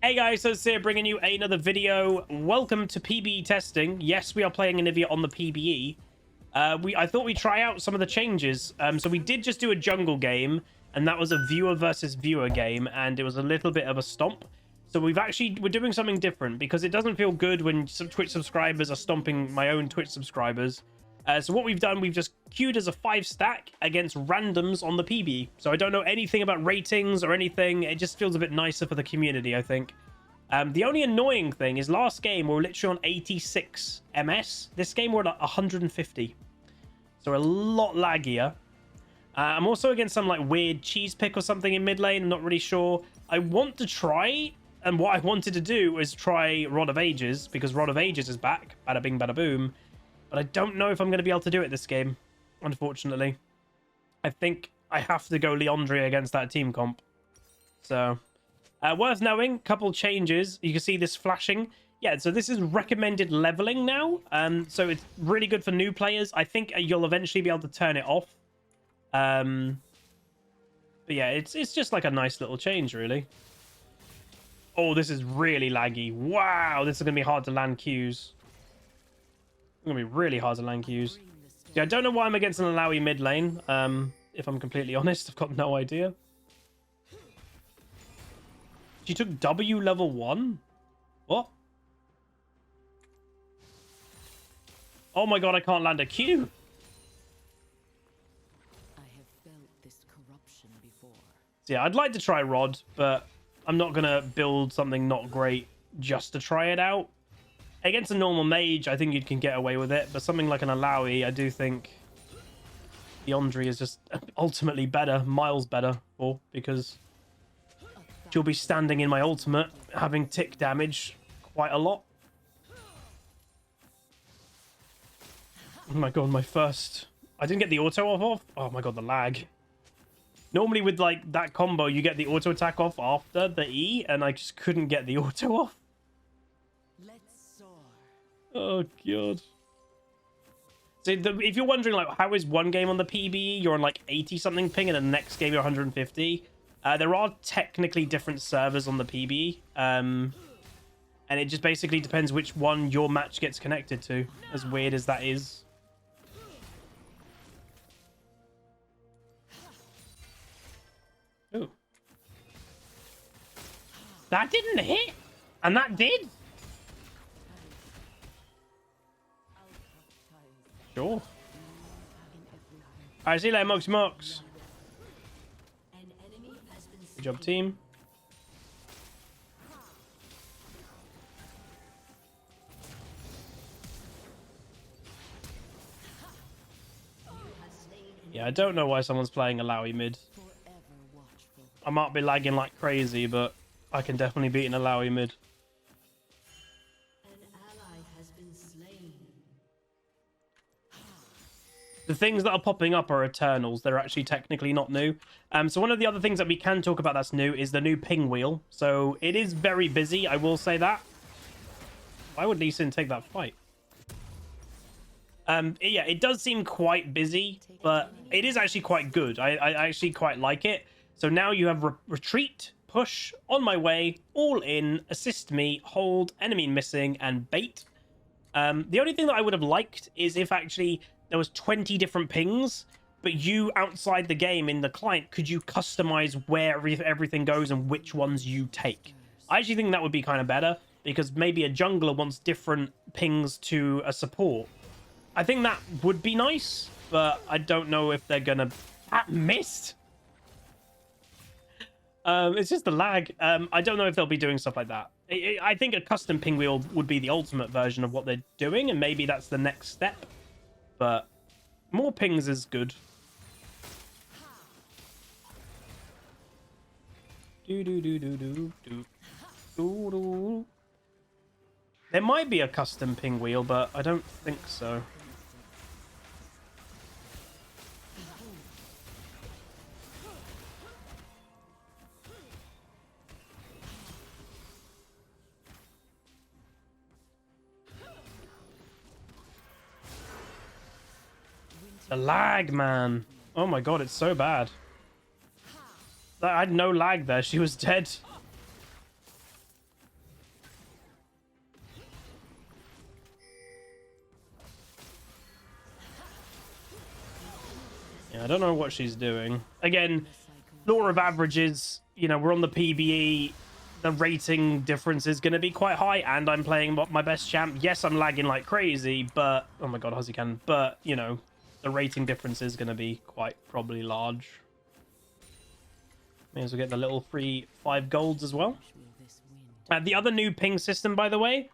Hey guys, so it's here bringing you another video. Welcome to PBE testing. Yes, we are playing Anivia on the PBE. I thought we'd try out some of the changes. So we did just do a jungle game, and that was a viewer versus viewer game, and it was a little bit of a stomp. So we're doing something different because it doesn't feel good when some Twitch subscribers are stomping my own Twitch subscribers. So what we've done, we've just queued as a 5-stack against randoms on the PB. So I don't know anything about ratings or anything. It just feels a bit nicer for the community, I think. The only annoying thing is last game we were literally on 86 MS. This game we're at 150. So a lot laggier. I'm also against some like weird cheese pick or something in mid lane. I'm not really sure. I want to try, and what I wanted to do is try Rod of Ages, because Rod of Ages is back. Bada bing, bada boom. But I don't know if I'm going to be able to do it this game, unfortunately. I think I have to go Leandria against that team comp. So, worth knowing, couple changes. You can see this flashing. Yeah, so this is recommended leveling now. So it's really good for new players. I think you'll eventually be able to turn it off. But yeah, it's just like a nice little change, really. Oh, this is really laggy. Wow, this is going to be hard to land Qs. It's gonna be really hard to land Qs. Yeah, I don't know why I'm against an Alawi mid lane. If I'm completely honest, I've got no idea. She took W level 1? What? Oh my god, I can't land a Q. I have felt this corruption before. So yeah, I'd like to try Rod, but I'm not gonna build something not great just to try it out. Against a normal mage, I think you can get away with it, but something like an Alawi, I do think the Andri is just ultimately better, miles better for, because she'll be standing in my ultimate, having tick damage quite a lot. Oh my god, my first... I didn't get the auto off. Oh my god, the lag. Normally with like that combo, you get the auto attack off after the E, and I just couldn't get the auto off. Oh god. So if you're wondering like how is one game on the PBE you're on like 80 something ping and the next game you're 150, there are technically different servers on the PBE, and it just basically depends which one your match gets connected to, as weird as that is. Ooh. That didn't hit, and that did. Sure. Alright, see you later, Mox. Good job, team. Yeah, I don't know why someone's playing Alawi mid. I might be lagging like crazy, but I can definitely beat an Alawi mid. The things that are popping up are Eternals. They're actually technically not new. So one of the other things that we can talk about that's new is the new ping wheel. So it is very busy, I will say that. Why would Lee Sin take that fight? Yeah, it does seem quite busy, but it is actually quite good. I actually quite like it. So now you have retreat, push, on my way, all in, assist me, hold, enemy missing, and bait. The only thing that I would have liked is if actually there was 20 different pings, but you outside the game in the client, could you customize where everything goes and which ones you take? I actually think that would be kind of better, because maybe a jungler wants different pings to a support. I think that would be nice, but I don't know if they're gonna... That missed! It's just the lag. I don't know if they'll be doing stuff like that. I think a custom ping wheel would be the ultimate version of what they're doing, and maybe that's the next step. But more pings is good. There might be a custom ping wheel, but I don't think so. The lag, man. Oh my god, it's so bad. I had no lag there. She was dead. Yeah, I don't know what she's doing. Again, law of averages, you know, we're on the PBE. The rating difference is going to be quite high, and I'm playing my best champ. Yes, I'm lagging like crazy, but... Oh my god, Huzzy can. But, you know, the rating difference is going to be quite probably large. May as well get the little free 5 golds as well. The other new ping system, by the way,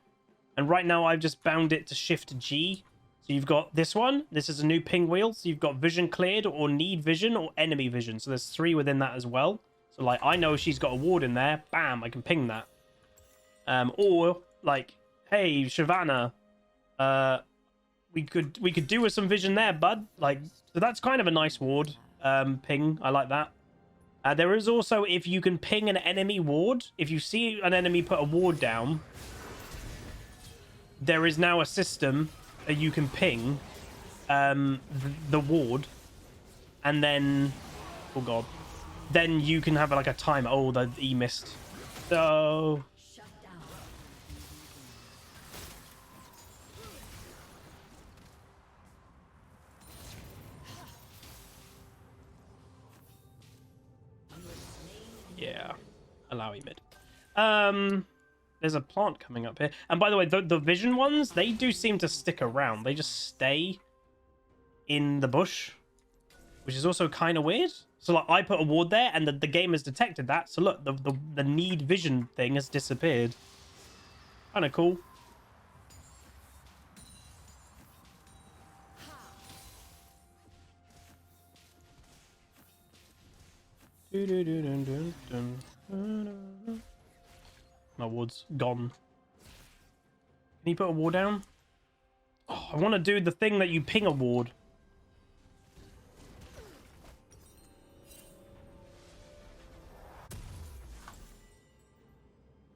and right now I've just bound it to Shift G. So you've got this one. This is a new ping wheel. So you've got vision cleared or need vision or enemy vision. So there's 3 within that as well. So, like, I know she's got a ward in there. Bam, I can ping that. Or, like, hey, Shyvana, we could do with some vision there, bud. Like, so that's kind of a nice ward ping. I like that. There is also, if you can ping an enemy ward, if you see an enemy put a ward down, there is now a system that you can ping the ward, and then, oh god, then you can have like a timer. Oh, the E missed. So yeah, allow mid. There's a plant coming up here, and by the way, the vision ones, they do seem to stick around. They just stay in the bush, which is also kind of weird. So, like, I put a ward there, and the game has detected that. So, look, the need vision thing has disappeared. Kind of cool. My ward's gone. Can you put a ward down? Oh, I want to do the thing that you ping a ward.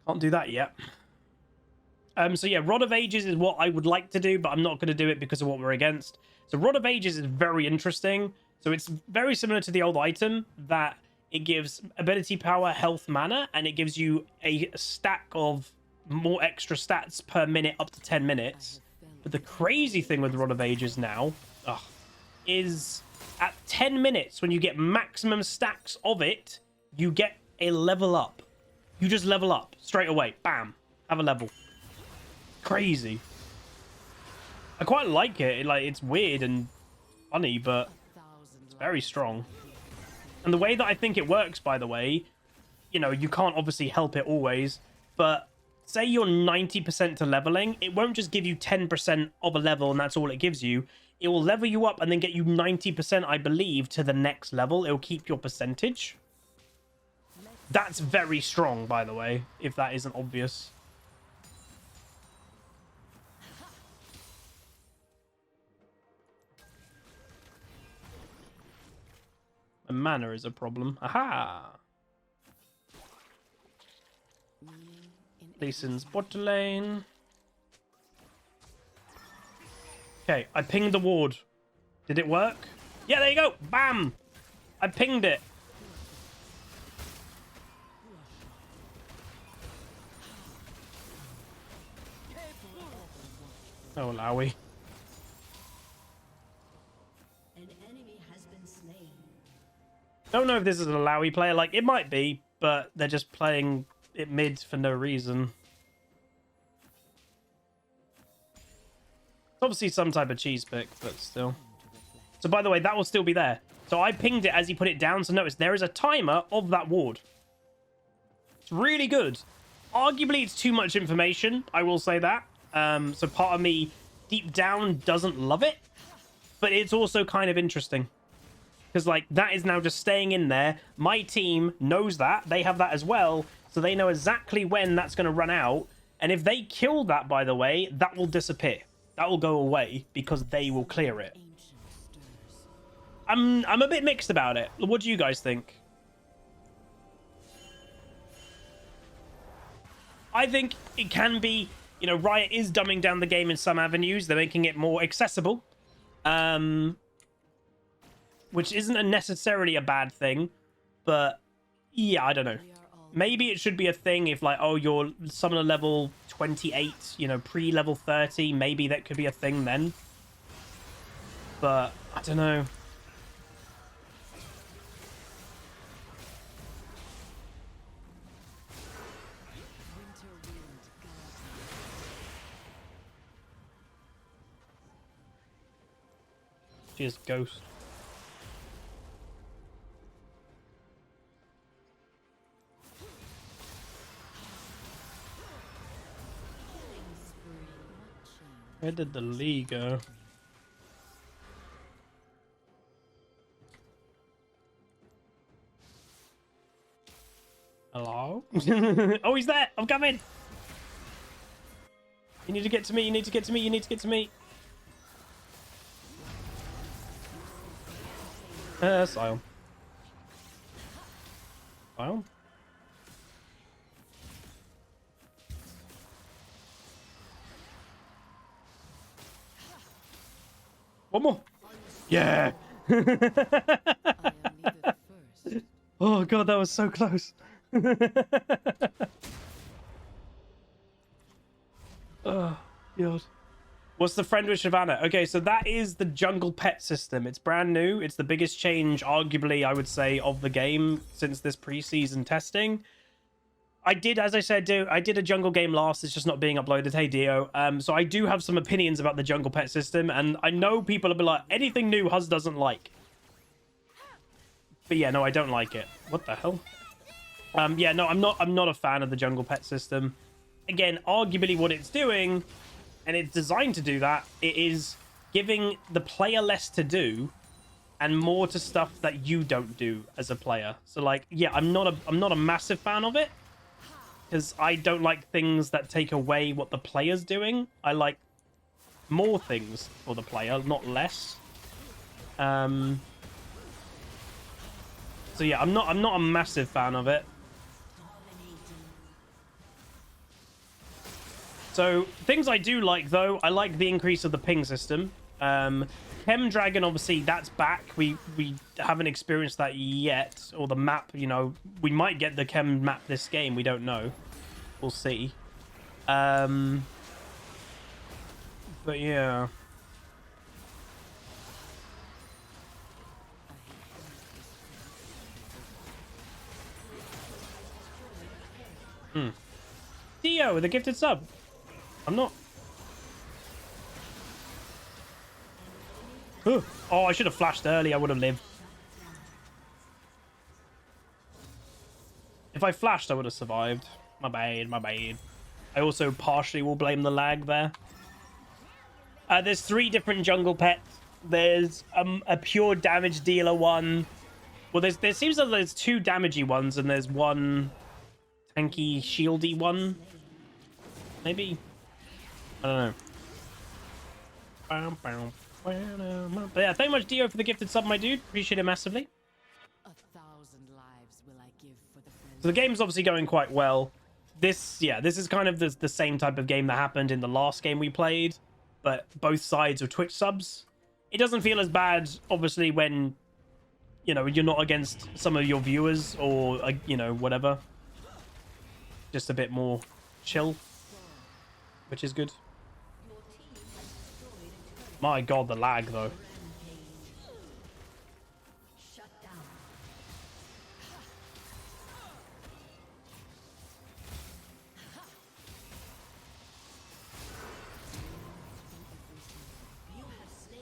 Can't do that yet. So yeah, Rod of Ages is what I would like to do, but I'm not going to do it because of what we're against. So Rod of Ages is very interesting. So it's very similar to the old item that it gives ability power, health, mana, and it gives you a stack of more extra stats per minute up to 10 minutes. But the crazy thing with Rod of Ages now is at 10 minutes, when you get maximum stacks of it, you get a level up. You just level up straight away. Bam. Have a level. Crazy. I quite like it. Like, it's weird and funny, but it's very strong. And the way that I think it works, by the way, you know, you can't obviously help it always, but say you're 90% to leveling, it won't just give you 10% of a level and that's all it gives you. It will level you up and then get you 90%, I believe, to the next level. It will keep your percentage. That's very strong, by the way, if that isn't obvious. The mana is a problem. Aha! Lee Sin's bot lane. Okay, I pinged the ward. Did it work? Yeah, there you go! Bam! I pinged it. Oh, Lowy. Don't know if this is a Lowy player. Like, it might be, but they're just playing it mid for no reason. It's obviously some type of cheese pick, but still. So, by the way, that will still be there. So I pinged it as he put it down. So notice there is a timer of that ward. It's really good. Arguably, it's too much information. I will say that. So part of me deep down doesn't love it, but it's also kind of interesting. Because, like, that is now just staying in there. My team knows that. They have that as well. So they know exactly when that's going to run out. And if they kill that, by the way, that will disappear. That will go away because they will clear it. I'm a bit mixed about it. What do you guys think? I think it can be, you know, Riot is dumbing down the game in some avenues. They're making it more accessible. Which isn't necessarily a bad thing, but yeah, I don't know. Maybe it should be a thing if, like, oh, you're summoner level 28, you know, pre-level 30. Maybe that could be a thing then. But I don't know. Cheers, Ghost. Where did the Lee go? Hello? Oh, he's there! I'm coming! You need to get to me, you need to get to me, you need to get to me. Sion. Sion? One more. Yeah. Oh god, that was so close. Oh god. What's the friend with Shyvana? Okay, so that is the jungle pet system. It's brand new. It's the biggest change, arguably, I would say, of the game since this preseason testing. I did, as I said, I did a jungle game last. It's just not being uploaded. Hey, Dio. So I do have some opinions about the jungle pet system, and I know people will be like, anything new Huz doesn't like. But yeah, no, I don't like it. What the hell? Yeah, no, I'm not a fan of the jungle pet system. Again, arguably what it's doing, and it's designed to do that, it is giving the player less to do and more to stuff that you don't do as a player. So like, yeah, I'm not a massive fan of it, because I don't like things that take away what the player's doing. I like more things for the player, not less. So yeah, I'm not a massive fan of it. So things I do like though, I like the increase of the ping system. Chem Dragon, obviously, that's back. We haven't experienced that yet, or the map. You know, we might get the Chem map this game. We don't know. We'll see. But yeah. Dio with a gifted sub. I'm not. Oh, I should have flashed early. I would have lived. If I flashed, I would have survived. My bad, my bad. I also partially will blame the lag there. There's 3 different jungle pets. There's a pure damage dealer one. Well, there seems like there's 2 damagey ones, and there's 1 tanky, shieldy one. Maybe. I don't know. But yeah, thank you much, Dio, for the gifted sub, my dude. Appreciate it massively. 1,000 lives will I give for the friends. So the game's obviously going quite well. This is kind of the same type of game that happened in the last game we played, but both sides are Twitch subs. It doesn't feel as bad, obviously, when, you know, you're not against some of your viewers or, you know, whatever. Just a bit more chill, which is good. My god, the lag, though.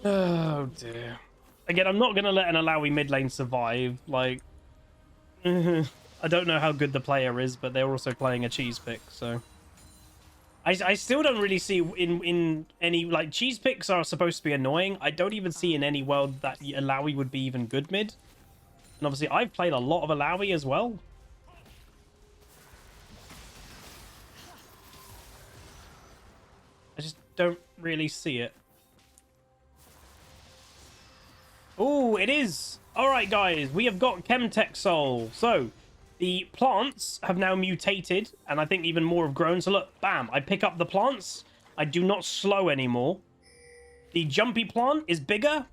Oh, dear. Again, I'm not going to let an Alawi mid lane survive. Like, I don't know how good the player is, but they're also playing a cheese pick, so... I still don't really see in any, like, cheese picks are supposed to be annoying. I don't even see in any world that Alawi would be even good mid. And obviously I've played a lot of Alawi as well. I just don't really see it. Oh, it is. All right, guys, we have got Chemtech Soul. So the plants have now mutated, and I think even more have grown. So look, bam, I pick up the plants. I do not slow anymore. The jumpy plant is bigger.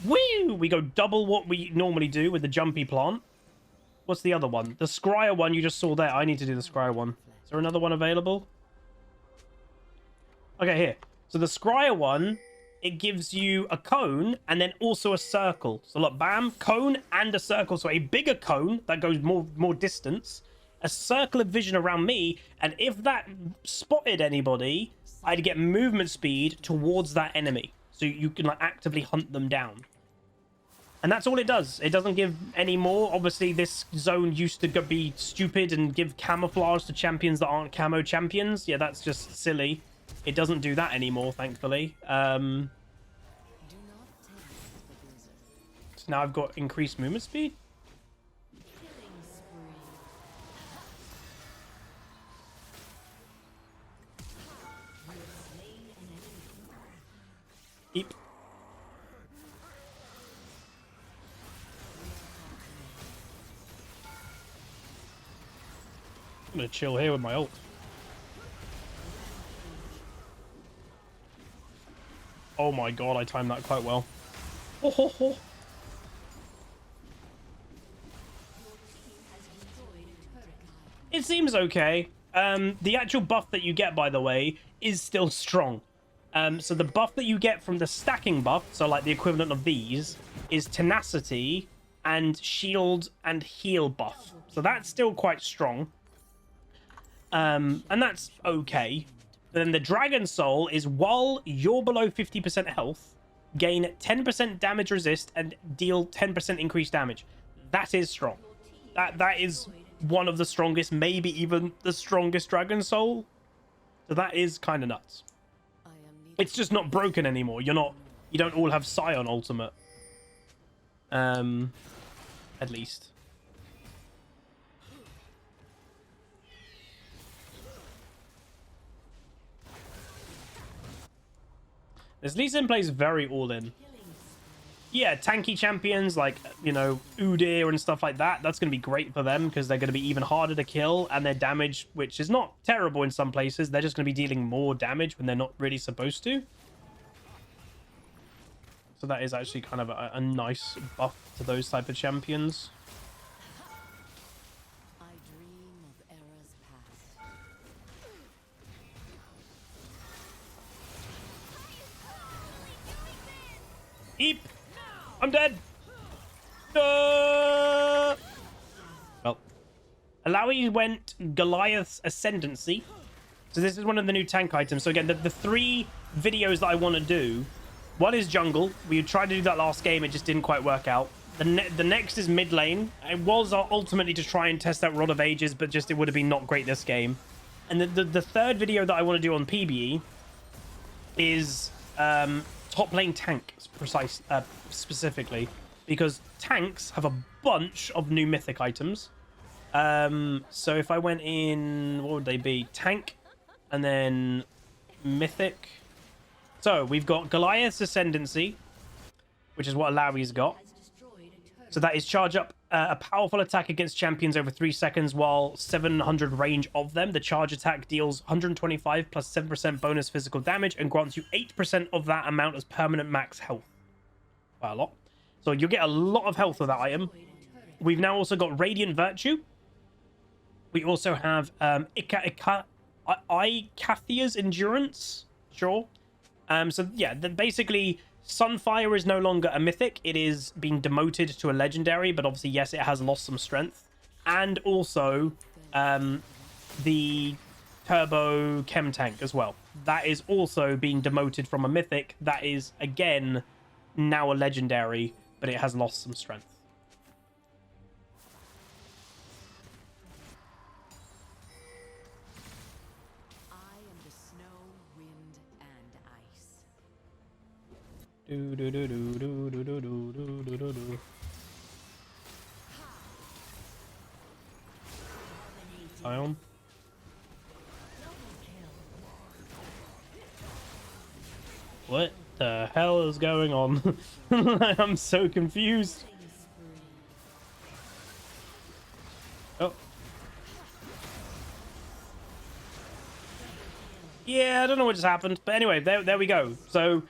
Woo! We go double what we normally do with the jumpy plant. What's the other one? The scryer one you just saw there. I need to do the scryer one. Is there another one available? Okay, here. So the scryer one, it gives you a cone and then also a circle. So look, bam, cone and a circle. So a bigger cone that goes more distance, a circle of vision around me, and if that spotted anybody, I'd get movement speed towards that enemy. so you can like actively hunt them down. And that's all it does. It doesn't give any more. Obviously, this zone used to be stupid and give camouflage to champions that aren't camo champions. Yeah, that's just silly. It doesn't do that anymore, thankfully. So now I've got increased movement speed. Eep. I'm gonna chill here with my ult. Oh my god, I timed that quite well. Oh, ho, ho. It seems okay. The actual buff that you get, by the way, is still strong. So the buff that you get from the stacking buff, so like the equivalent of these, is tenacity and shield and heal buff. So that's still quite strong. And that's okay. Then the Dragon Soul is while you're below 50% health, gain 10% damage resist and deal 10% increased damage. That is strong. That is one of the strongest, maybe even the strongest Dragon Soul. So that is kind of nuts. It's just not broken anymore. You don't all have Scion ultimate. At least. This Lee Sin plays very all-in. Yeah, tanky champions like, you know, Udyr and stuff like that, that's going to be great for them because they're going to be even harder to kill, and their damage, which is not terrible in some places, they're just going to be dealing more damage when they're not really supposed to. So that is actually kind of a nice buff to those type of champions. I dream of eras past. Eep! I'm dead! Well, Alawi went Goliath's Ascendancy. So this is one of the new tank items. So again, the three videos that I want to do. One is jungle. We tried to do that last game. It just didn't quite work out. The next is mid lane. It was ultimately to try and test out Rod of Ages, but just it would have been not great this game. And the third video that I want to do on PBE is top lane tank, specifically. Because tanks have a bunch of new mythic items. So if I went in, what would they be? Tank, and then mythic. So we've got Goliath's Ascendancy, which is what Alawi's got. So that is charge up a powerful attack against champions over 3 seconds while 700 range of them. The charge attack deals 125 plus 7% bonus physical damage and grants you 8% of that amount as permanent max health. Quite a lot. So you'll get a lot of health with that item. We've now also got Radiant Virtue. We also have Icathia's Endurance. Sure. So yeah, basically Sunfire is no longer a mythic. It is being demoted to a legendary, but obviously, yes, it has lost some strength. And also the Turbo Chem Tank as well. That is also being demoted from a mythic. That is, again, now a legendary, but it has lost some strength. Do do do do do do do do do do do. Ion. What the hell is going on? I'm so confused. Oh. Yeah, I don't know what just happened, but anyway, there we go. So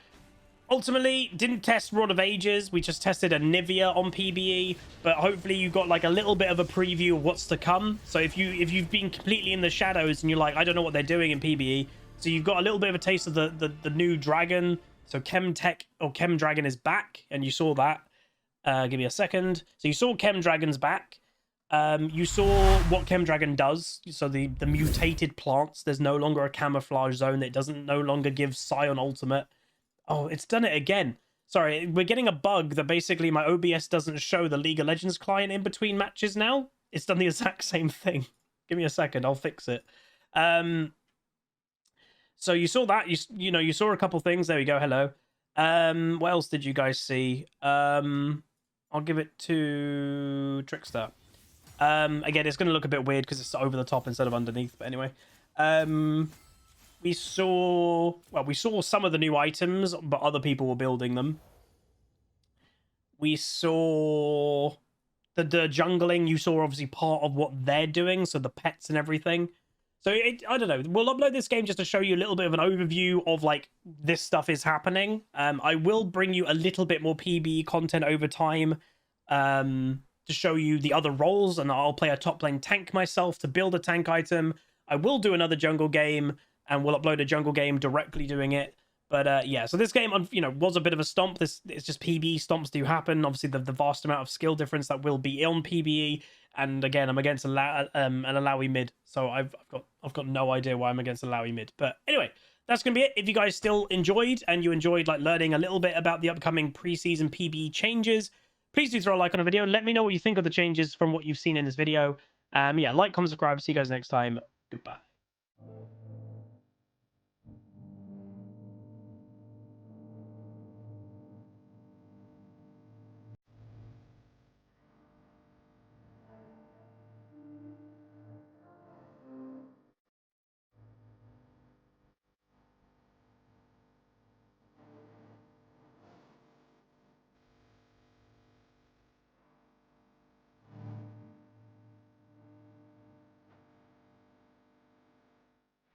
ultimately, didn't test Rod of Ages. We just tested Anivia on PBE, but hopefully you got like a little bit of a preview of what's to come. So if you've been completely in the shadows and you're like, I don't know what they're doing in PBE, so you've got a little bit of a taste of the new dragon. So Chem Tech or Chem Dragon is back, and you saw that. Give me a second. So you saw Chem Dragon's back. You saw what Chem Dragon does. So the mutated plants. There's no longer a camouflage zone. It doesn't no longer give Scion ultimate. Oh, it's done it again. Sorry, we're getting a bug that basically my OBS doesn't show the League of Legends client in between matches now. It's done the exact same thing. Give me a second, I'll fix it. So you saw that, you saw a couple things. There we go. Hello. What else did you guys see? I'll give it to Trickster. Again, it's going to look a bit weird because it's over the top instead of underneath. But anyway, we saw some of the new items, but other people were building them. We saw the jungling. You saw obviously part of what they're doing, so the pets and everything. So I don't know. We'll upload this game just to show you a little bit of an overview of like this stuff is happening. I will bring you a little bit more PBE content over time to show you the other roles, and I'll play a top lane tank myself to build a tank item. I will do another jungle game, and we'll upload a jungle game directly doing it. But yeah, so this game, was a bit of a stomp. It's just PBE stomps do happen. Obviously, the vast amount of skill difference that will be on PBE. And again, I'm against an Alawi mid, so I've got no idea why I'm against Alawi mid. But anyway, that's gonna be it. If you guys still enjoyed and you enjoyed like learning a little bit about the upcoming preseason PBE changes, please do throw a like on the video and let me know what you think of the changes from what you've seen in this video. Yeah, like, comment, subscribe. See you guys next time. Goodbye.